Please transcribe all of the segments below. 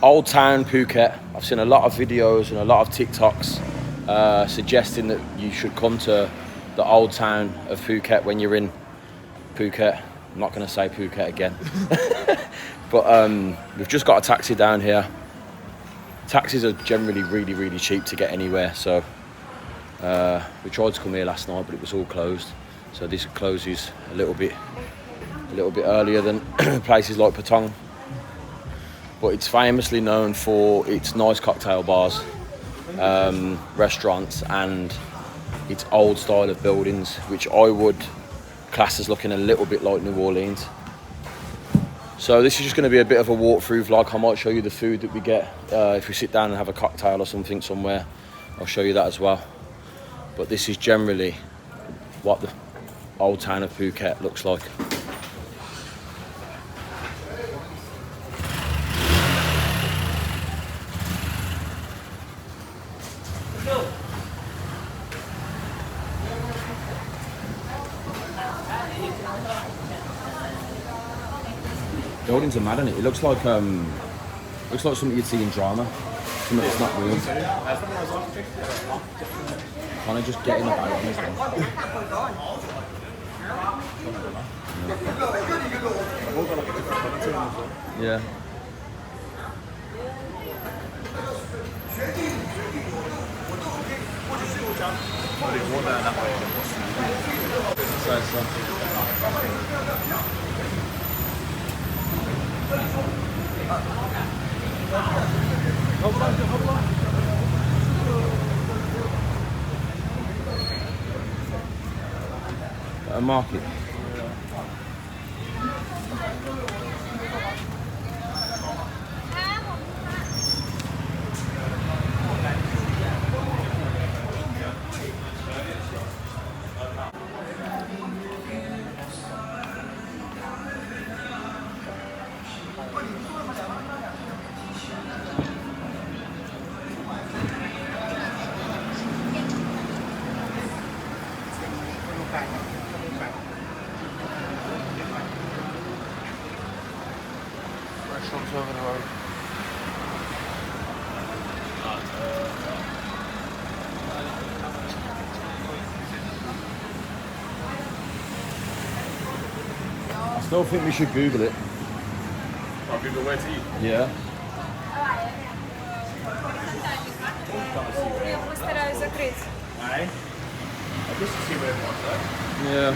Old Town, Phuket. I've seen a lot of videos and a lot of TikToks suggesting that you should come to the Old Town of Phuket when you're in Phuket. I'm not going to say Phuket again. But we've just got a taxi down here. Taxis are generally really, really cheap to get anywhere. So we tried to come here last night, but it was all closed. So this closes a little bit earlier than places like Patong. But it's famously known for its nice cocktail bars, restaurants, and its old style of buildings, which I would class as looking a little bit like New Orleans. So this is just going to be a bit of a walkthrough vlog. I might show you the food that we get if we sit down and have a cocktail or something somewhere. I'll show you that as well. But this is generally what the Old Town of Phuket looks like. Buildings are mad, isn't it? It looks like something you'd see in drama. Something that's not real. Can't I just get in the bag on this one? Yeah. A market. Restaurants over the road. I still think we should Google it. Oh, Google where to eat? Yeah. Постараюсь закрыть. Aye. Just to see where it was, right? Yeah.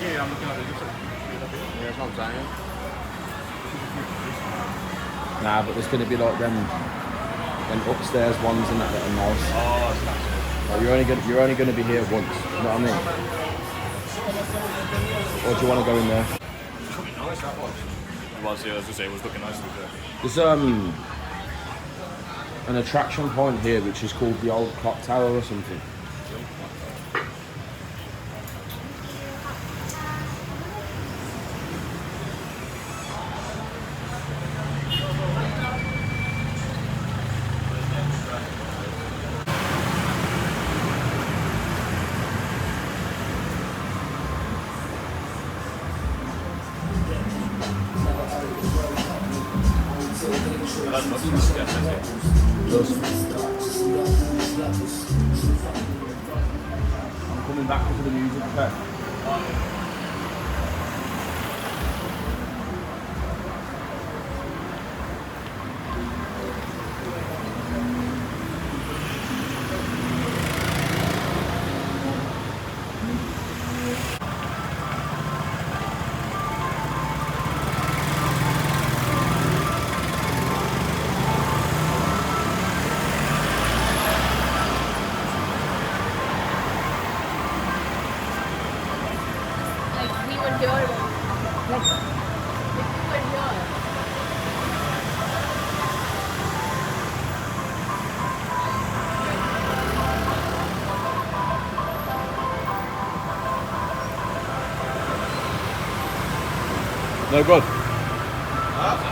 I'm looking at the different. Yeah, that's what I'm saying. Nah, but there's going to be like them upstairs ones and that are nice. Oh, that's nice. Like you're only going to be here once. You know what I mean? Or do you want to go in there? It's looking nice, that was. It was, yeah, as I say, it was looking nice to be there. There's an attraction point here which is called the Old Clock Tower or something. That's much nice, definitely. I'm coming back to the music effect. No good.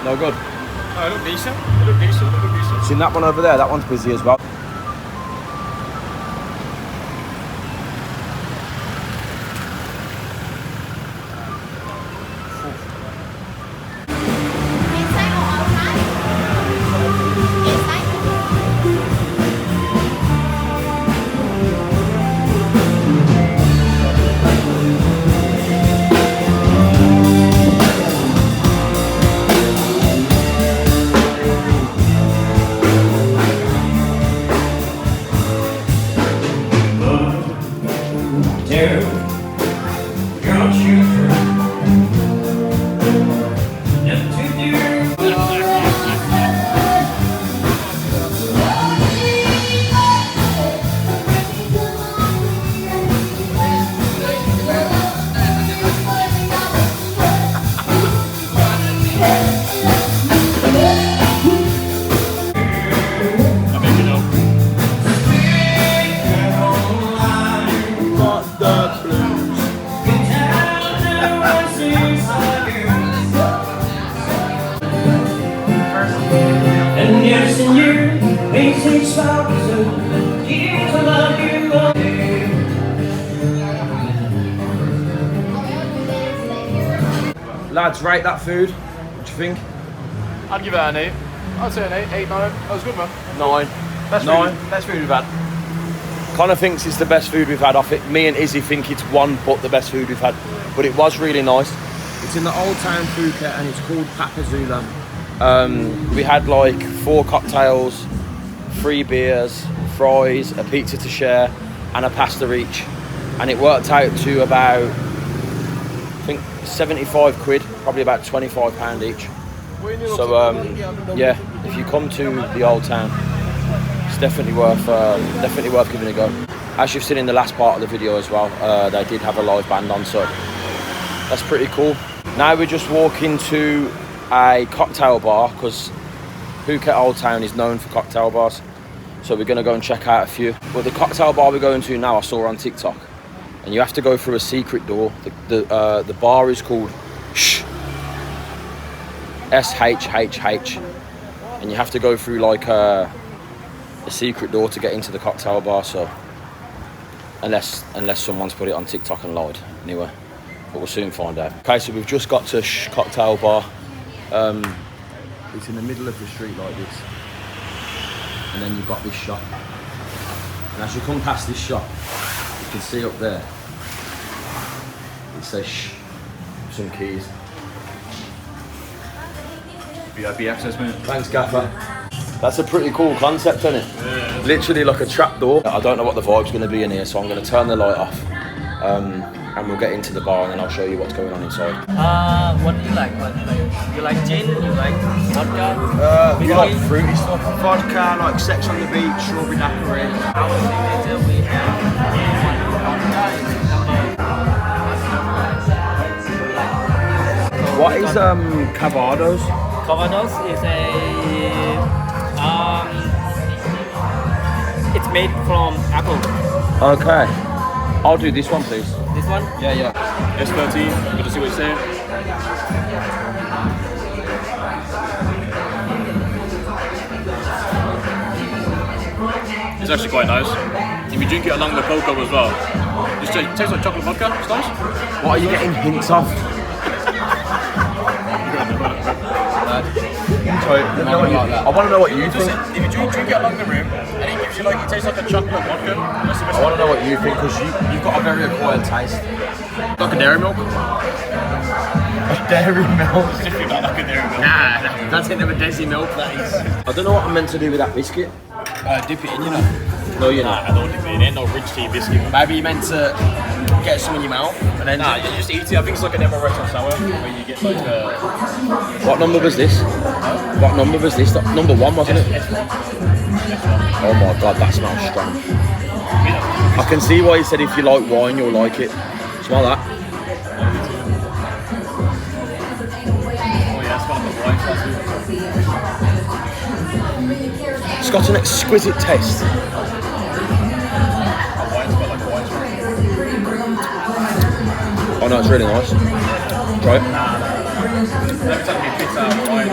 No good. Oh, it looked decent. It looked decent. It looked decent. Seen that one over there? That one's busy as well. tell your children what to do. And yes, and you, they say spouse, years I love you all day. Lads, rate that food. What do you think? I'd give it an 8. I'd say an 8, 8, 9. That was good, man. 9. Best food we've had. Connor thinks it's the best food we've had off it. Me and Izzy think it's one but the best food we've had. But it was really nice. It's in the Old Town Phuket and it's called Papazula. We had like 4 cocktails, 3 beers, fries, a pizza to share and a pasta each. And it worked out to about, I think 75 quid, probably about £25 each. So yeah, if you come to the Old Town, it's definitely worth giving it a go. As you've seen in the last part of the video as well, they did have a live band on, so that's pretty cool. Now we're just walking to a cocktail bar because Phuket Old Town is known for cocktail bars. So we're gonna go and check out a few. But the cocktail bar we're going to now, I saw on TikTok, and you have to go through a secret door. The bar is called Shhh, SHHH, and you have to go through like a secret door to get into the cocktail bar. So unless someone's put it on TikTok and lied, anyway. But we'll soon find out. Okay, so we've just got to Shhh cocktail bar. It's in the middle of the street like this, and then you've got this shop. And as you come past this shop, you can see up there it says Shhh, some keys. VIP access, mate. Thanks, Gaffer. That's a pretty cool concept, isn't it? Yeah. Literally like a trap door. I don't know what the vibe's going to be in here, so I'm going to turn the light off. And we'll get into the bar and then I'll show you what's going on inside. What do you like? You like gin? You like vodka? We like fruity stuff. Vodka, like Sex on the Beach, strawberry daiquiri. Our signature we have vodka is What is Cavados? Cavados is it's made from apple. Okay. I'll do this one, please. This one? Yeah. S13, good to see what you're saying. It's actually quite nice. If you drink it along with cocoa as well, it tastes like chocolate vodka. It's nice. What are you getting hints of? Sorry, I want to know what you think. If you drink it along the room, and it gives you like, it tastes like a chocolate vodka. I want to know what you think because you've got a very acquired taste. Like a dairy milk? A dairy milk? Definitely not like a dairy milk. Nah, that's it, never desi milk, that is. I don't know what I'm meant to do with that biscuit. Dip it in, you know. No, you're not. I don't dip it in. Ain't no rich tea biscuit. Maybe you're meant to get some in your mouth and then You just eat it. I think it's like an amaretto sour where you get like a... What number was this? What number was this? Number 1, wasn't it? Oh my god, that smells strong. I can see why he said if you like wine, you'll like it. Smell that. Oh yeah, it's got like a white sauce. It's got an exquisite taste. Oh no, it's really nice. Try it. Every time you pizza out of wine.